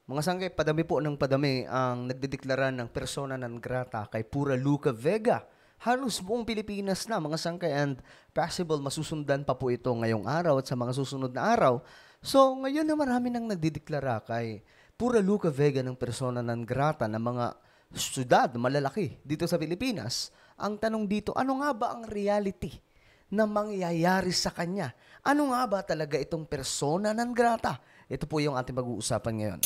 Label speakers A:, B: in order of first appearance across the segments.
A: Mga sangkay, padami po ng padami ang nagdedeklara ng persona non grata kay Pura Luca Vega. Halos buong Pilipinas na mga sangkay and possible masusundan pa po ito ngayong araw at sa mga susunod na araw. So ngayon na marami nang nagdedeklara kay Pura Luca Vega ng persona non grata ng mga syudad malalaki dito sa Pilipinas. Ang tanong dito, ano nga ba ang reality na mangyayari sa kanya? Ano nga ba talaga itong persona non grata? Ito po yung ating pag-uusapan ngayon.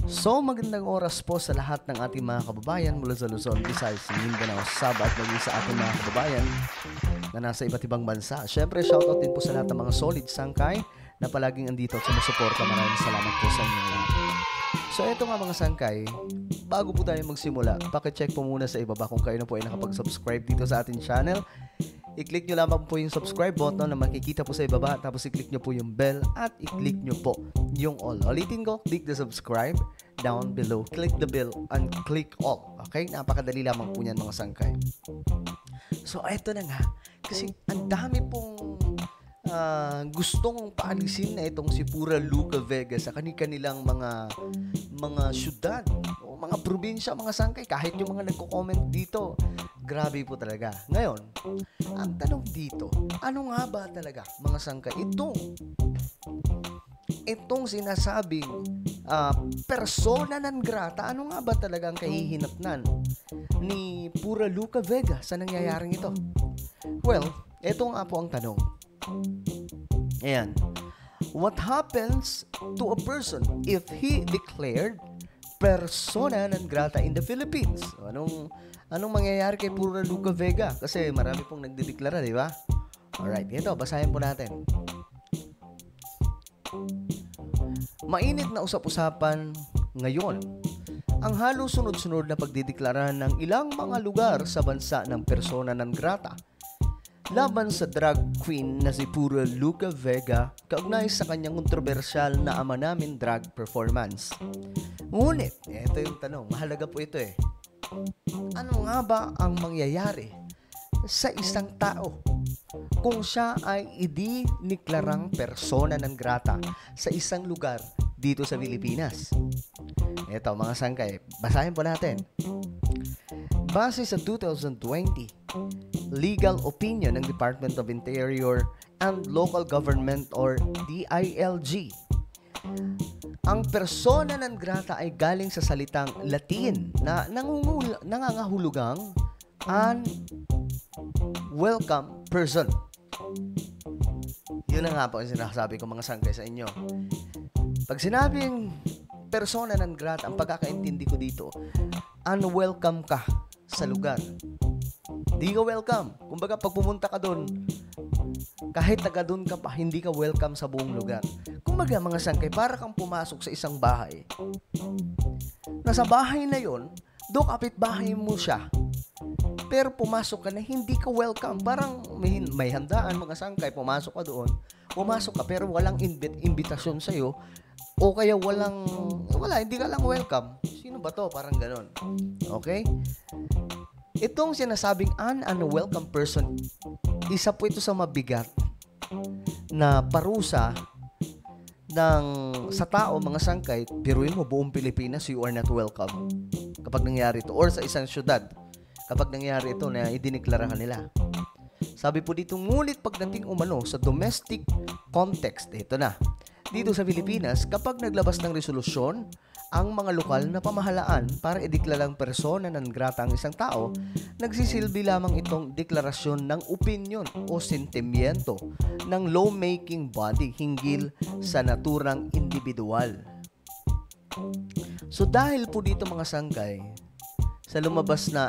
A: So, magandang oras po sa lahat ng ating mga kababayan mula sa Luzon, Visayas, Mindanao, Sabah at maging sa ating mga kababayan na nasa iba't ibang bansa. Siyempre, shoutout din po sa lahat ng mga solid sangkay na palaging andito at sumusuporta. Maraming salamat po sa inyong lahat. So, eto nga mga sangkay, bago po tayo magsimula, pakicheck po muna sa ibaba kung kayo na po ay nakapag-subscribe dito sa ating channel. I-click nyo lamang po yung subscribe button na makikita po sa ibaba. Tapos i-click nyo po yung bell at i-click nyo po yung all. Ulitin ko, click the subscribe down below. Click the bell and click all. Okay? Napakadali lamang po yan mga sangkay. So, eto na nga. Kasi ang dami pong gustong paalisin na itong si Pura Luca Vega sa kanilang mga syudad o mga probinsya, mga sangkay. Kahit yung mga nagko-comment dito, grabe po talaga. Ngayon, ang tanong dito, ano nga ba talaga mga sangkay? Itong sinasabing persona non grata, ano nga ba talaga ang kahihinatnan ni Pura Luca Vega sa nangyayaring ito? Well, ito nga po ang tanong. Ayan. What happens to a person if he declared persona non grata in the Philippines? Anong mangyayari kay Pura Luca Vega? Kasi marami pong nagdedeklara, di ba? Alright, ito, basahin po natin. Mainit na usap-usapan ngayon ang halos sunod-sunod na pagdedeklara ng ilang mga lugar sa bansa ng persona non grata laban sa drag queen na si Pura Luca Vega kaugnay sa kanyang kontrobersyal na Ama Namin drag performance. Ngunit, ito yung tanong, mahalaga po ito ano nga ba ang mangyayari sa isang tao kung siya ay idineklarang persona non grata sa isang lugar dito sa Pilipinas? Ito mga sangkay, basahin po natin. Base sa 2020 legal opinion ng Department of Interior and Local Government or DILG, ang persona non grata ay galing sa salitang Latin na nangangahulugang unwelcome person. Yun na nga po ang sinasabi ko mga sangkay sa inyo. Pag sinabing persona non grata, ang pagkakaintindi ko dito, unwelcome ka sa lugar. Hindi ka welcome. Kumbaga, pag pumunta ka doon, kahit taga doon ka pa, hindi ka welcome sa buong lugar. Kumbaga, mga sangkay, para kang pumasok sa isang bahay. Nasa bahay na yon, do kapitbahay mo siya. Pero pumasok ka na, hindi ka welcome. Parang may handaan, mga sangkay, pumasok ka doon. Pumasok ka, pero walang imbitasyon sa'yo. O kaya hindi ka lang welcome. Sino ba to? Parang ganon. Okay? Itong sinasabing unwelcome person, isa po ito sa mabigat na parusa sa tao, mga sangkay. Biruin mo, buong Pilipinas, you are not welcome kapag nangyari ito. Or sa isang syudad, kapag nangyari ito na idineklara nila. Sabi po dito, ngunit pagdating umano sa domestic context, ito na. Dito sa Pilipinas, kapag naglabas ng resolusyon ang mga lokal na pamahalaan para ideklarang persona non grata ang isang tao, nagsisilbi lamang itong deklarasyon ng opinyon o sentimiento ng lawmaking body hinggil sa naturang individual. So dahil po dito mga sangkay, sa lumabas na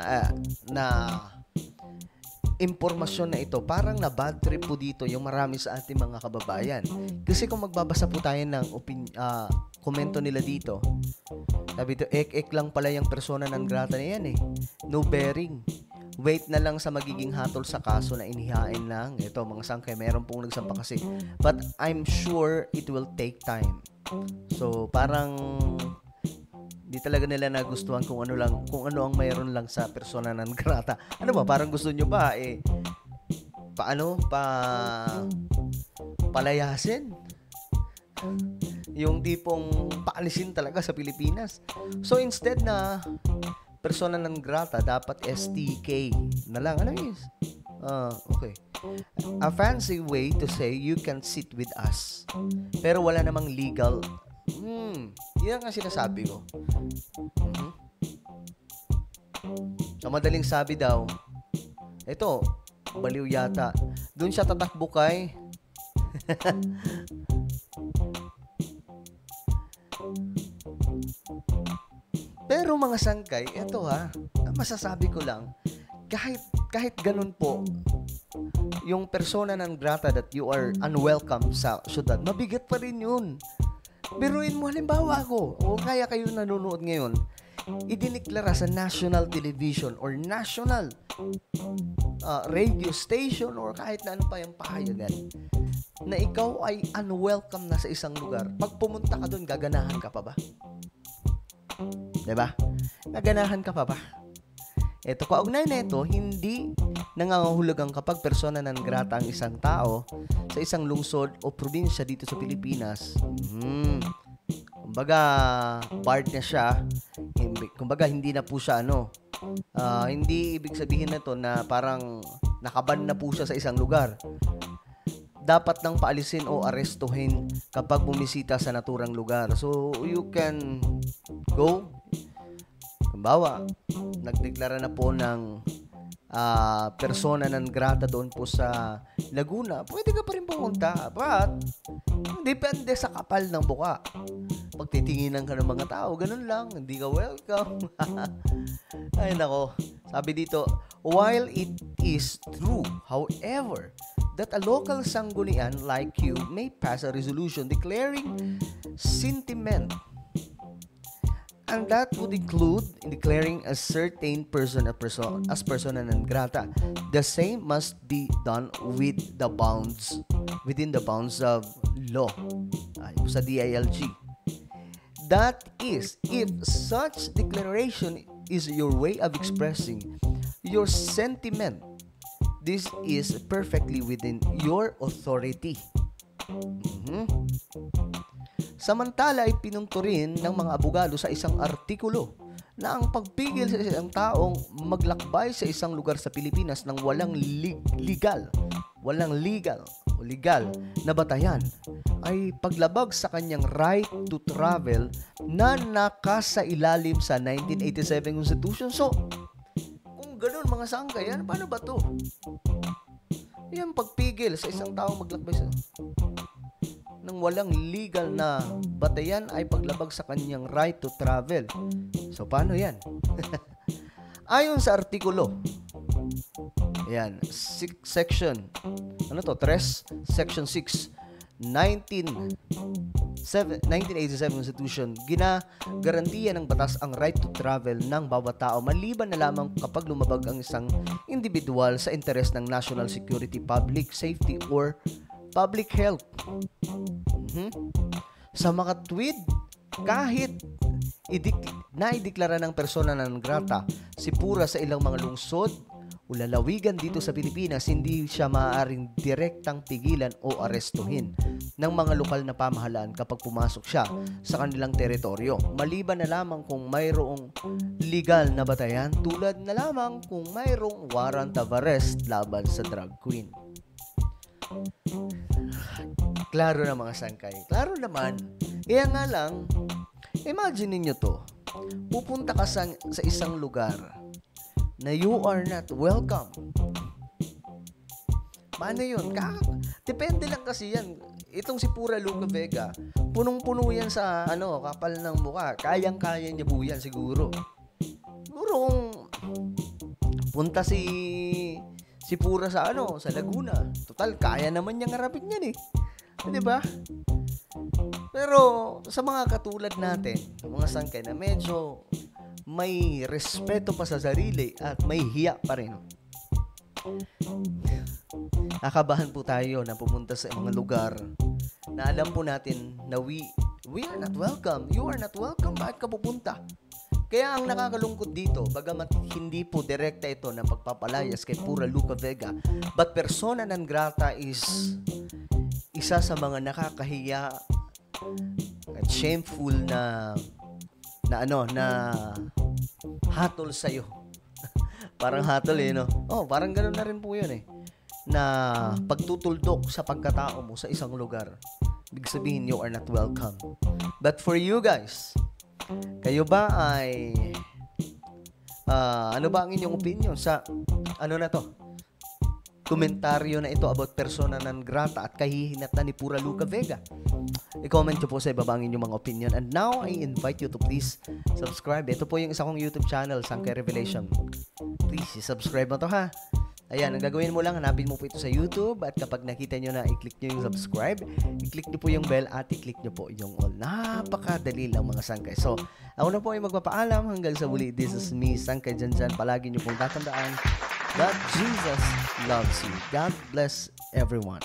A: impormasyon na ito, parang na bad trip po dito yung marami sa ating mga kababayan. Kasi kung magbabasa po tayo ng komento nila dito, sabi ito, ek lang pala yung persona non grata na yan no bearing. Wait na lang sa magiging hatol sa kaso na inihain lang. Ito mga sangkay, meron pong nagsampa kasi. But I'm sure it will take time. So parang di talaga nila nagustuhan kung ano ang mayroon lang sa persona non grata. Ano ba, parang gusto nyo ba palayasin. Yung tipong paalisin talaga sa Pilipinas. So instead na persona non grata, dapat STK na lang. Ano is? Okay. A fancy way to say you can sit with us. Pero wala namang legal. Yan ang sinasabi ko. Sa madaling sabi daw, ito, baliw yata. Doon siya tatakbo kay Pero mga sangkay, ito masasabi ko lang, kahit ganun po, yung persona non grata that you are unwelcome sa syudad, mabigat pa rin yun. Biruin mo, halimbawa ako, o kaya kayo nanonood ngayon, idiniklara sa national television or national radio station or kahit na ano pa yung pahayagan na ikaw ay unwelcome na sa isang lugar. Pag pumunta ka doon, gaganahan ka pa ba? Diba? Gaganahan ka pa ba? Ito, kaugnay na ito, hindi nangangahulugan kapag persona non grata ang isang tao sa isang lungsod o probinsya dito sa Pilipinas. Kumbaga, part na siya. Kumbaga, hindi na po siya hindi ibig sabihin na to na parang nakaban na po siya sa isang lugar. Dapat nang paalisin o arestuhin kapag bumisita sa naturang lugar. So, you can go. Kumbawa, nagdeklara na po ng persona non grata doon po sa Laguna. Pwede ka pa rin pumunta. But, depende sa kapal ng buka. Pag titinginan ka ng mga tao, ganun lang. Hindi ka welcome. Ay, nako. Sabi dito, while it is true, however, that a local sanggunian like you may pass a resolution declaring sentiment, and that would include declaring a certain person as persona non grata. The same must be done within the bounds of law. Sa DILG. That is, if such declaration is your way of expressing your sentiment, this is perfectly within your authority. Samantala ay pinunto rin ng mga abogado sa isang artikulo na ang pagpigil sa isang taong maglakbay sa isang lugar sa Pilipinas ng walang legal na batayan ay paglabag sa kanyang right to travel na nakasailalim sa 1987 Constitution. So, kung ganun mga sangkay, paano ba to? Yan, pagpigil sa isang taong maglakbay ng walang legal na batayan ay paglabag sa kanyang right to travel. So, paano yan? Ayon sa artikulo, yan, section 3, section 6, 1987 Constitution, ginagarantiya ng batas ang right to travel ng bawat tao maliban na lamang kapag lumabag ang isang individual sa interes ng national security, public safety, or public health. Sa makatwid, kahit naideklara ng persona non grata si Pura sa ilang mga lungsod o lalawigan dito sa Pilipinas, hindi siya maaaring direktang pigilan o arestuhin ng mga lokal na pamahalaan kapag pumasok siya sa kanilang teritoryo, maliban na lamang kung mayroong legal na batayan, tulad na lamang kung mayroong warrant of arrest laban sa drag queen. Klaro na mga sangkay. Klaro naman. Kaya nga lang, imagine ninyo to. Pupunta ka sa isang lugar na you are not welcome. Paano yun? Depende lang kasi yan. Itong si Pura Luca Vega, punong-puno yan sa kapal ng mukha. Kayang-kaya niya po yan siguro. Siguro kung punta si Pura sa Laguna. Total, kaya naman niyang harapin yan eh. Di ba? Pero sa mga katulad natin, mga sangkay na medyo may respeto pa sa sarili at may hiya pa rin, nakabahan po tayo na pumunta sa mga lugar na alam po natin na we are not welcome. You are not welcome. Bakit ka pupunta? Kaya ang nakakalungkot dito, bagamat hindi po direkta ito ng pagpapalayas kay Pura Luca Vega, but persona non grata is isa sa mga nakakahiya at shameful na hatol sa'yo. Parang hatol no? Oh, parang ganoon na rin po yun na pagtutuldok sa pagkatao mo sa isang lugar. Ibig sabihin, you are not welcome. But for you guys, kayo ba ay ano ba ang inyong opinion sa komentaryo na ito about persona non grata at kahihinatnan ni Pura Luca Vega? I-comment nyo po sa ibaba ang inyong mga opinion. And now, I invite you to please subscribe. Ito po yung isa kong YouTube channel, Sangkay Revelation. Please, subscribe mo to ha. Ayan, ang gagawin mo lang, hanapin mo po ito sa YouTube at kapag nakita nyo na, i-click nyo yung subscribe, i-click nyo po yung bell at i-click nyo po yung all. Napakadali lang mga Sangkay. So, ako na po ay magpapaalam hanggang sa muli. This is me, Sangkay Janjan. Palagi nyo pong tatandaan that Jesus loves you. God bless everyone.